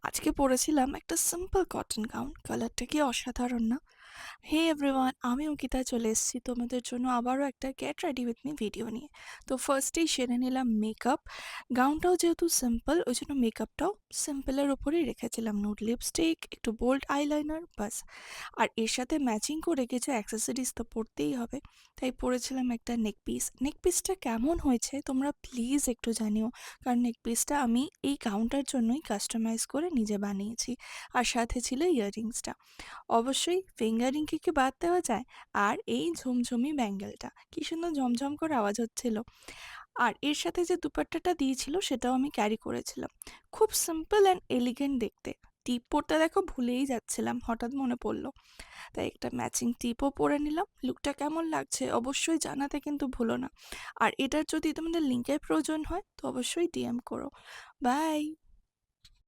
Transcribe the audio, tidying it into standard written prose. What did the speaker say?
আজকে পরেছিলাম একটা সিম্পল কটন গাউন, কালারটা কি অসাধারণ না? হে এভরিওয়ান, আমি অঙ্কিতা চলে এসেছি তোমাদের জন্য আবারও একটা get ready with me video নিয়ে। তো ফার্স্টেই সেরে নিলাম মেকআপ। গাউনটাও যেহেতু সিম্পল, ওই জন্য মেকআপটাও সিম্পলের উপরেই রেখেছিলাম। নুড লিপস্টিক, একটু বোল্ড আইলাইনার, বাস। আর এর সাথে ম্যাচিং করে কিছু অ্যাক্সেসরিজ তো পরতেই হবে, তাই পরেছিলাম একটা নেক পিস। নেক পিসটা কেমন হয়েছে তোমরা প্লিজ একটু জানিও, কারণ নেক পিসটা আমি এই গাউনটার জন্যই কাস্টমাইজ করে নিজে বানিয়েছি। আর সাথে ছিল ইয়াররিংসটা। অবশ্যই ফিঙ্গারিংকে কি বাদ দেওয়া যায়? আর এই ঝুমঝুমি ব্যাঙ্গেলটা কি সুন্দর ঝমঝম করে আওয়াজ হচ্ছিল। আর এর সাথে যে দুপাট্টাটা দিয়েছিল সেটাও আমি ক্যারি করেছিলাম। খুব সিম্পল অ্যান্ড এলিগেন্ট দেখতে। টিপ পরতে দেখো ভুলেই যাচ্ছিলাম, হঠাৎ মনে পড়লো, তাই একটা ম্যাচিং টিপও পরে নিলাম। লুকটা কেমন লাগছে অবশ্যই জানাতে কিন্তু ভুলো না। আর এটার যদি তোমাদের লিঙ্কের প্রয়োজন হয় তো অবশ্যই ডিএম করো। বাই।